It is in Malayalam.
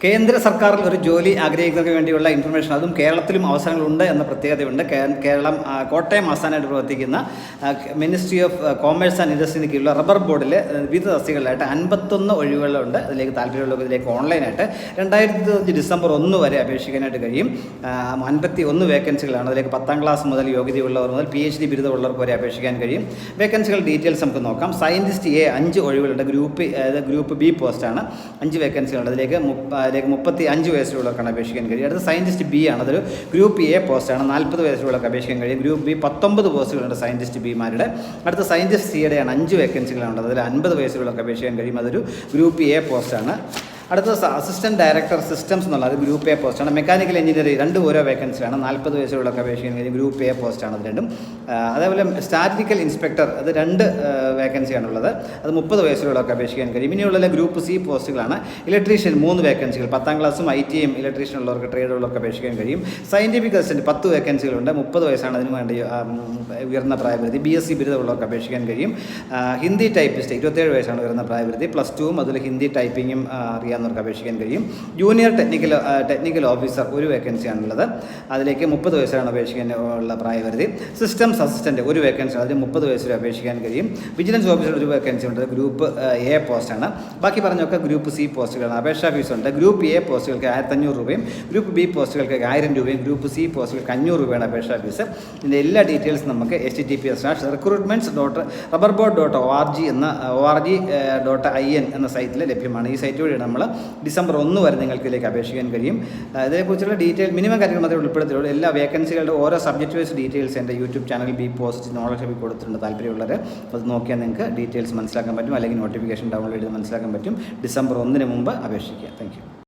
കേന്ദ്ര സർക്കാരിൽ ഒരു ജോലി ആഗ്രഹിക്കുന്നതിന് വേണ്ടിയുള്ള ഇൻഫർമേഷൻ, അതും കേരളത്തിലും അവസരങ്ങളുണ്ട് എന്ന പ്രത്യേകതയുണ്ട്. കേരളം കോട്ടയം ആസ്ഥാനമായിട്ട് പ്രവർത്തിക്കുന്ന മിനിസ്ട്രി ഓഫ് കോമേഴ്സ് ആൻഡ് ഇൻഡസ്ട്രിന് കീഴിലുള്ള റബ്ബർ ബോർഡിൽ വിവിധ തസ്തികകളിലായിട്ട് 51 ഒഴിവുകളുണ്ട്. അതിലേക്ക് താല്പര്യമുള്ളവർക്ക് ഇതിലേക്ക് ഓൺലൈനായിട്ട് 2025 ഡിസംബർ 1 വരെ അപേക്ഷിക്കാനായിട്ട് കഴിയും. 51 വേക്കൻസികളാണ്. അതിലേക്ക് 10ാം ക്ലാസ് മുതൽ യോഗ്യതയുള്ളവർ മുതൽ PhD ബിരുദമുള്ളവർക്ക് വരെ അപേക്ഷിക്കാൻ കഴിയും. വേക്കൻസികൾ ഡീറ്റെയിൽസ് നമുക്ക് നോക്കാം. Scientist A 5 ഒഴിവുകളുണ്ട്. ഗ്രൂപ്പ് B പോസ്റ്റാണ്. 5 വേക്കൻസികളുണ്ട്. അതിലേക്ക് 35 വയസ്സിലുള്ളവർക്കാണ് അപേക്ഷിക്കാൻ കഴിയും. അടുത്ത സയൻറ്റിസ്റ്റ് B ആണ്. അതൊരു ഗ്രൂപ്പ് A പോസ്റ്റാണ്. 40 വയസ്സിലുള്ളവർക്ക് അപേക്ഷിക്കാൻ കഴിയും. ഗ്രൂപ്പ് B 19 പോസ്റ്റുകളുണ്ട് സയൻറ്റിസ്റ്റ് ബിമാരുടെ. അടുത്ത സയൻറ്റിസ്റ്റ് സിയുടെ ആണ്. 5 വേക്കൻസികളുണ്ട്. അതിൽ 50 വയസ്സിലുള്ളവർക്ക് അപേക്ഷിക്കാൻ കഴിയും. അതൊരു ഗ്രൂപ്പ് A പോസ്റ്റാണ്. അടുത്ത അസിസ്റ്റൻറ്റ് ഡയറക്ടർ സിസ്റ്റംസ് എന്നുള്ളത് ഗ്രൂപ്പ് A പോസ്റ്റാണ്. മെക്കാനിക്കൽ എഞ്ചിനീയറിംഗ് 2 ഓരോ വേക്കൻസിയാണ്. 40 വയസ്സിലുള്ളവർക്ക് അപേക്ഷിക്കാൻ കഴിയും. ഗ്രൂപ്പ് A പോസ്റ്റാണ് അത് രണ്ടും. അതേപോലെ സ്റ്റാറ്റിക്കൽ ഇൻസ്പെക്ടർ അത് 2 വേക്കൻസിയാണുള്ളത്. അത് 30 വയസ്സിലുള്ളവർക്ക് അപേക്ഷിക്കാൻ കഴിയും. ഇനിയുള്ള ഗ്രൂപ്പ് C പോസ്റ്റുകളാണ്. ഇലക്ട്രീഷ്യൻ 3 വേക്കൻസികൾ. 10ാം ക്ലാസ്സും ITയും ഇലക്ട്രീഷ്യൻ ഉള്ളവർക്ക് ട്രേഡുള്ളവർക്ക് അപേക്ഷിക്കാൻ കഴിയും. Scientific assistant 10 വേക്കൻസികളുണ്ട്. 30 വയസ്സാണ് അതിന് വേണ്ടി ഉയർന്ന പ്രായപരിധി. BSc ബിരുദമുള്ളവർക്ക് അപേക്ഷിക്കാൻ കഴിയും. ഹിന്ദി ടൈപ്പിസ്റ്റ് 27 വയസ്സാണ് ഉയർന്ന പ്രായപരിധി. +2 അതിൽ ഹിന്ദി ടൈപ്പിങ്ങും അറിയാവുന്നവർക്ക് അപേക്ഷിക്കാൻ കഴിയും. Junior technical officer 1 വേക്കൻസിയാണുള്ളത്. അതിലേക്ക് 30 വയസ്സാണ് അപേക്ഷിക്കാൻ ഉള്ള പ്രായപരിധി. സിസ്റ്റംസ് അസിസ്റ്റൻറ്റ് 1 വേക്കൻസി, അതിന് 30 വയസ്സിൽ അപേക്ഷിക്കാൻ കഴിയും. വിജിലൻസ് ഓഫീസർ 1 വേക്കൻസി ഉണ്ട്. ഗ്രൂപ്പ് A പോസ്റ്റാണ്. ബാക്കി പറഞ്ഞൊക്കെ ഗ്രൂപ്പ് C പോസ്റ്റുകളാണ്. അപേക്ഷാ ഫീസുണ്ട്. ഗ്രൂപ്പ് A പോസ്റ്റുകൾക്ക് 1500 രൂപയും ഗ്രൂപ്പ് B പോസ്റ്റുകൾക്ക് 1000 രൂപയും ഗ്രൂപ്പ് C പോസ്റ്റുകൾക്ക് 500 രൂപയാണ് അപേക്ഷാ ഫീസ്. ഇതിൻ്റെ എല്ലാ ഡീറ്റെയിൽസും നമുക്ക് https:/recruitments.rubberboard.org എന്ന സൈറ്റിൽ ലഭ്യമാണ്. ഈ സൈറ്റ് വഴി നമ്മൾ ഡിസംബർ 1 വരെ നിങ്ങൾക്ക് ഇതിലേക്ക് അപേക്ഷിക്കാൻ കഴിയും. ഇതിനെക്കുറിച്ചുള്ള മിനിമം കാര്യങ്ങൾ മാത്രമേ ഉൾപ്പെടുത്തിയുള്ളൂ. എല്ലാ വേക്കൻസികളുടെ ഓരോ സബ്ജക്റ്റ് വൈസ് ഡീറ്റെയിൽസ് എൻ്റെ YouTube channel B post knowledge ഹബിൽ കൊടുത്തിട്ടുണ്ട്. താല്പര്യമുള്ളവർ അത് നോക്കിയാൽ നിങ്ങൾക്ക് ഡീറ്റെയിൽസ് മനസ്സിലാക്കാൻ പറ്റും. അല്ലെങ്കിൽ നോട്ടിഫിക്കേഷൻ ഡൗൺലോഡ് ചെയ്ത് മനസ്സിലാക്കാൻ പറ്റും. ഡിസംബർ 1 മുമ്പ് അപേക്ഷിക്കുക. Thank you.